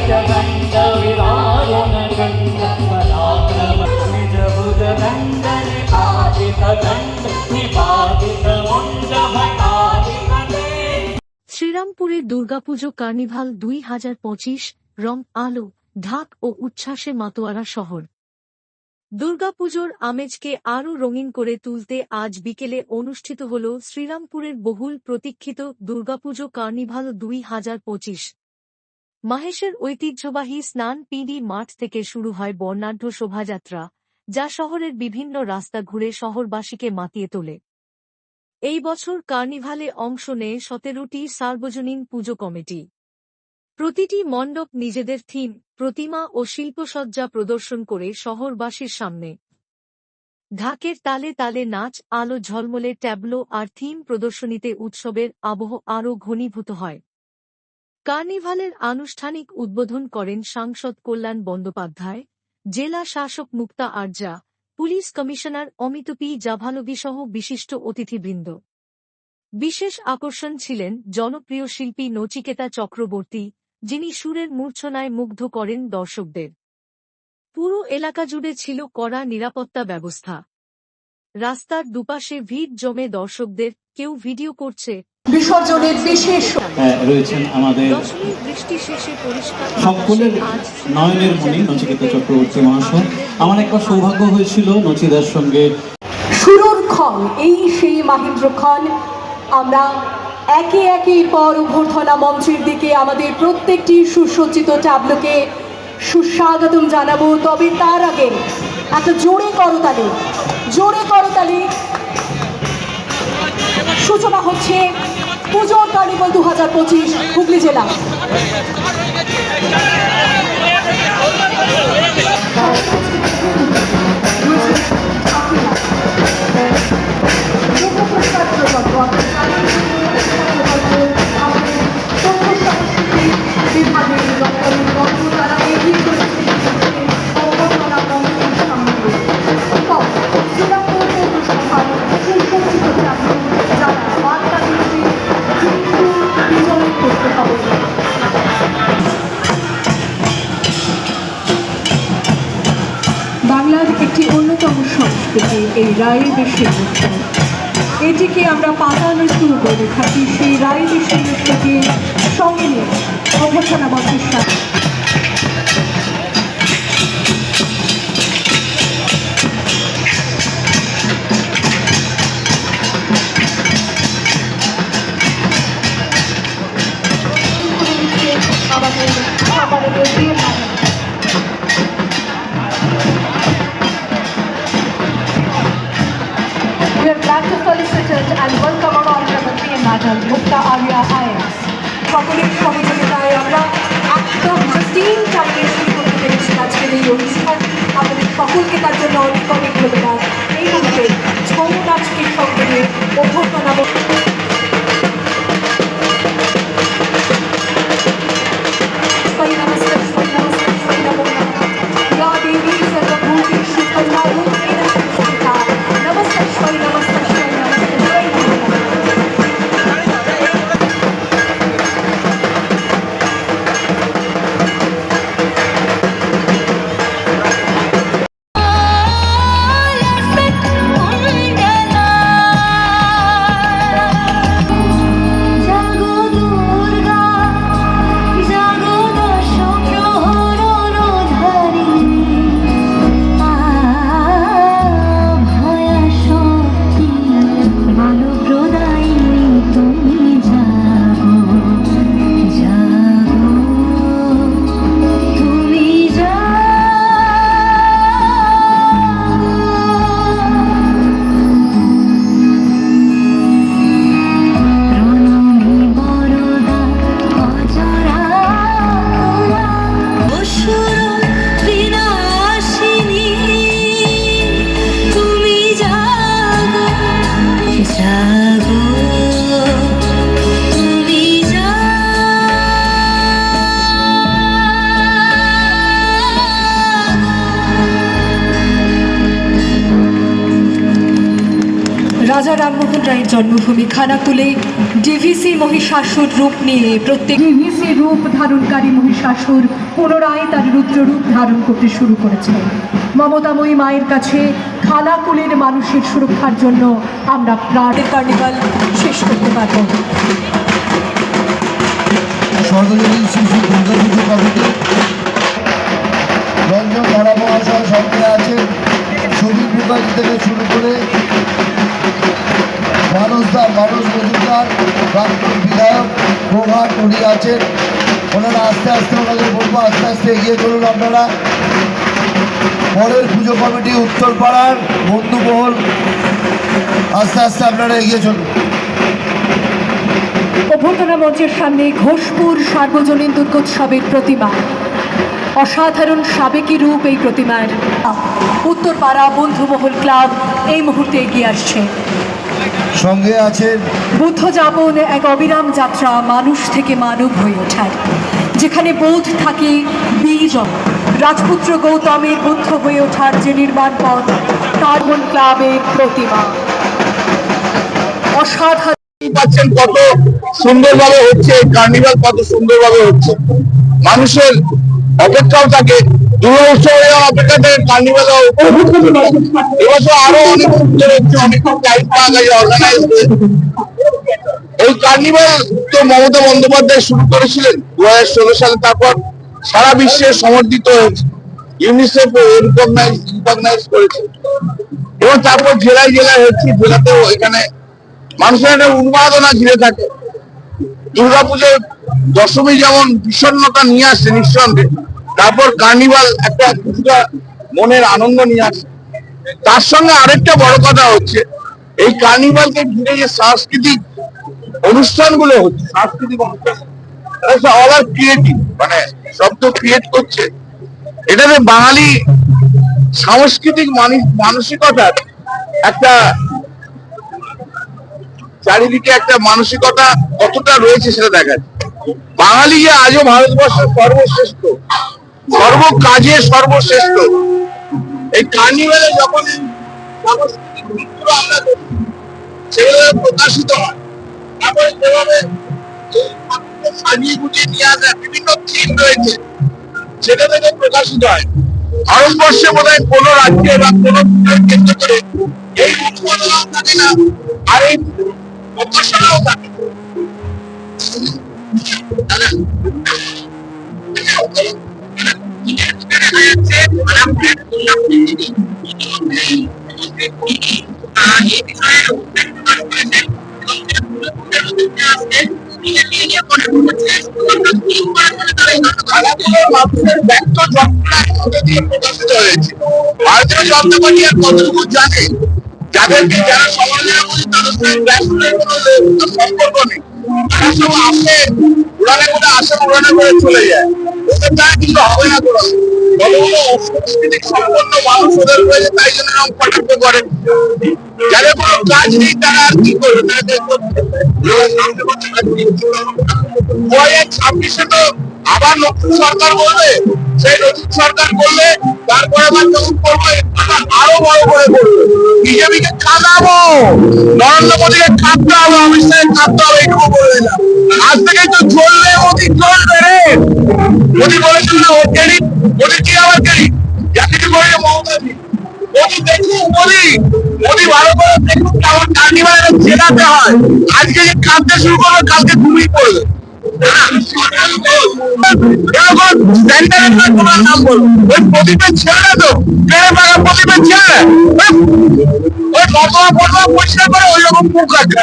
भुजगण्ड विरारुणगण्ड पराक्रम निज भुजगण्ड निपातितदण्ड निपातितमुण्ड भटाधिपते। শ্রীরামপুরের দুর্গাপুজো কার্নিভাল 2025 রং আলো ঢাক ও উচ্ছ্বাসে মাতোয়ারা শহর। দুর্গাপুজোর আমেজকে আরও রঙিন করে তুলতে আজ বিকেলে অনুষ্ঠিত হল শ্রীরামপুরের বহুল প্রতীক্ষিত দুর্গাপুজো কার্নিভাল 2025। মাহেশের ঐতিহ্যবাহী স্নান পিডি মাঠ থেকে শুরু হয় বর্ণাঢ্য শোভাযাত্রা, যা শহরের বিভিন্ন রাস্তা ঘুরে শহরবাসীকে মাতিয়ে তোলে। এই বছর কার্নিভালে অংশ নেয় 17টি সার্বজনীন পুজো কমিটি। প্রতিটি মণ্ডপ নিজেদের থিম, প্রতিমা ও শিল্পসজ্জা প্রদর্শন করে শহরবাসীর সামনে। ঢাকের তালে তালে নাচ, আলো ঝলমলে ট্যাবলো আর থিম প্রদর্শনীতে উৎসবের আবহ আরও ঘনীভূত হয়। কার্নিভালের আনুষ্ঠানিক উদ্বোধন করেন সাংসদ কল্যাণ বন্দ্যোপাধ্যায়, জেলা শাসক মুক্তা Arza, police commissioner Amit P জাভানবি সহ বিশিষ্ট অতিথিবৃন্দ। বিশেষ আকর্ষণ ছিলেন জনপ্রিয় শিল্পী নচিকেতা চক্রবর্তী, যিনি সুরের মূর্ছনায় মুগ্ধ করেন দর্শকদের। পুরো এলাকা জুড়ে ছিল কড়া নিরাপত্তা ব্যবস্থা। রাস্তার দুপাশে ভিড় জমে দর্শকদের, কেউ ভিডিও করছে। বিসর্জনের বিশেষ রয়েছেন আমাদের দশমীর বৃষ্টি শেষে পরিষ্কার সকলের নয়নের মণি নচিকেতা চক্রবর্তী মহাশয়। আমার একবার সৌভাগ্য হয়েছিল নচিদার সঙ্গে সুরুর ক্ষণ, এই সেই মাহেন্দ্র ক্ষণ। আমরা একে একে পর অভ্যর্থনা মঞ্চের দিকে আমাদের প্রত্যেকটি সুসজ্জিত ট্যাবলোকে সুস্বাগতম জানাবো। তবে তার আগে একটা জোরে করতালি সূচনা হচ্ছে পুজোর কার্নিভাল 2025 হুগলি জেলা। বাংলার একটি অন্যতম সংস্কৃতি এই রায়ের বেশের উৎসব। এটিকে আমরা পাতা নৃত্য বলে থাকি। সেই রায়ের বেশের নৃত্যকে সঙ্গে নিয়ে অভ্যর্থনা মঞ্চের সাথে and welcome our honorable PM Madam Mukta Arya IAS. সকলের সহযোগিতায় আমরা একদম জাস্টিন টাইমে শুরু করতে পেরেছি আজকের এই অনুষ্ঠান। আমাদের সকলকে তার জন্য অনেক অনেক ধন্যবাদ। এই মুহূর্তে ছৌ নাচকে সঙ্গে নিয়ে অভ্যর্থনা রামমোহন রায়ের জন্মভূমি খানাকুলে ডিভিসি মহিষাসুর রূপ নিয়ে প্রত্যেক ডিভিসি রূপ ধারণকারী মহিষাসুর পুনরায় তার রুদ্ররূপ ধারণ করতে শুরু করেছে। মমতাময়ী মায়ের কাছে খানাকুলের মানুষের সুরক্ষার জন্য আমরা প্রাণের কার্নিভাল শেষ করতে পারব। সর্বজনীন শিশু দুর্গাপুজো কমিটি রঞ্জন ধারা মহাশয় সঙ্গে আছেন, সুবীর মুখার্জি থেকে শুরু করে মানুষ মজুমদার, প্রাক্তন বিধায়ক প্রভাত উনি আছেন। ওনারা আস্তে আস্তে ওনাদের বলবো আস্তে আস্তে এগিয়ে চলুন আপনারা। পরের পুজো কমিটি উত্তরপাড়ার বন্ধুমহল, আস্তে আস্তে আপনারা এগিয়ে চলুন। অভ্যর্থনা মঞ্চের সামনে ঘোষপুর সার্বজনীন দুর্গোৎসবের প্রতিমা, অসাধারণ সাবেকি রূপ এই প্রতিমার। উত্তরপাড়া বন্ধুমহল ক্লাব এই মুহূর্তে এগিয়ে আসছে। সঙ্গে আছেন বুদ্ধ যাপন, এক অবিরাম যাত্রা মানুষ থেকে মানব হয়ে ওঠার, যেখানে বোধ থাকে বীজ। রাজপুত্র গৌতমের বুদ্ধ হয়ে ওঠার যে নির্মাণ পথ, কার্বন ক্লাবের প্রতিমা অসাধারণ। পাচ্ছেন কত সুন্দরভাবে হচ্ছে কার্নিভাল, কত সুন্দরভাবে হচ্ছে। মানুষের অপেক্ষাও থাকে, দুর্গা উৎসবে অপেক্ষা থাকে, কার্নিভাল এবছর আরো অনেক সুন্দর হচ্ছে, অনেক টাইম পাওয়া গেছে অর্গানাইজ। এই কার্নিভাল তো মমতা বন্দ্যোপাধ্যায় শুরু করেছিলেন 2016 সালে, তারপর সারা বিশ্বে সমর্থিত হয়েছে, ইউনিসেফ রিকগনাইজ করেছে, এবং তারপর জেলায় জেলায় হচ্ছে। জেলাতেও এখানে মানুষের একটা উন্মাদনা ঘিরে থাকে। দুর্গাপুজোর দশমী যেমন বিষণ্ণতা নিয়ে আসছে নিঃসন্দেহে, তারপর কার্নিভাল একটা কিছুটা মনের আনন্দ নিয়ে আসে। তার সঙ্গে আরেকটা বড় কথা হচ্ছে, এই কার্নিভালকে ঘিরে যে সাংস্কৃতিক অনুষ্ঠানগুলো হচ্ছে, সাংস্কৃতিক অনুষ্ঠান অল আর ক্রিয়েটিভ, মানে শব্দ ক্রিয়েট করছে। এটাতে বাঙালি সাংস্কৃতিক মানসিকতার একটা চারিদিকে একটা মানসিকতা কতটা রয়েছে সেটা দেখা যায়। বাঙালি যে আজও ভারতবর্ষের সর্বশ্রেষ্ঠ, সর্বকাজে সর্বশ্রেষ্ঠ। এই কার্নিভালে যখন সাংস্কৃতিক দিকগুলো আমরা দেখি, সেগুলো প্রকাশিত হয়। তারপরে যেভাবে সাজিয়ে গুছিয়ে নিয়ে আসা বিভিন্ন থিম রয়েছে, সেটা থেকে প্রকাশিত হয়। ভারতবর্ষে বোধ হয় কোনো রাজ্যে বা কোনো কেন্দ্র করে এই উৎপাদনাও থাকে না, আর এই প্রকাশনাও থাকে। মানুষের ব্যক্ত যন্ত্রণা দিয়ে প্রকাশিত হয়েছে। ভারতীয় জনতা পার্টি আর কতটুকু জানে, যাদেরকে যারা সমালোচনা করছে তাদের সঙ্গে কোনো সম্পর্ক নেই, তারা সব আসে উড়ানে করে আসে, উড়ানে করে চলে যায়, ওদের দ্বারা কিন্তু হবে না। কতগুলো অসাংস্কৃতিক সম্পন্ন মানুষ ওদের রয়েছে, তাই জন্য এরকম কটাক্ষ করে। যাদের কোনো কাজ নেই তারা আর কি করবে? 2026-এ তো আবার নতুন সরকার বলবে, সেই নতুন সরকার করলে তারপরে আবার যখন করবে আরো বড় করে করবে। বিজেপিকে কাঁদাবো, নরেন্দ্র মোদীকে কাঁদতে হবে, অমিত শাহকে কাঁদতে হবে, এইটুকু বলে দিলাম। আজ থেকে তো চললে মোদী চলবে রে। মোদী বলেছিল না ওর ক্রেডিট, মোদী কি আবার ক্রেডিট? চাকরি করে মমতাজি মোদী দেখুন, মোদী ভালো করে দেখুন কেমন কার্নিভাল জেলাতে হয়। আজকে যে কাঁদতে শুরু করবে, কালকে ঘুমিয়ে পড়বে। নাম বলবো ওই প্রদীপের ছেলে, তো পেরে পাকা প্রদীপের ছেলে, ওই পরিষ্কার করে ওই রকম মুখ আছে।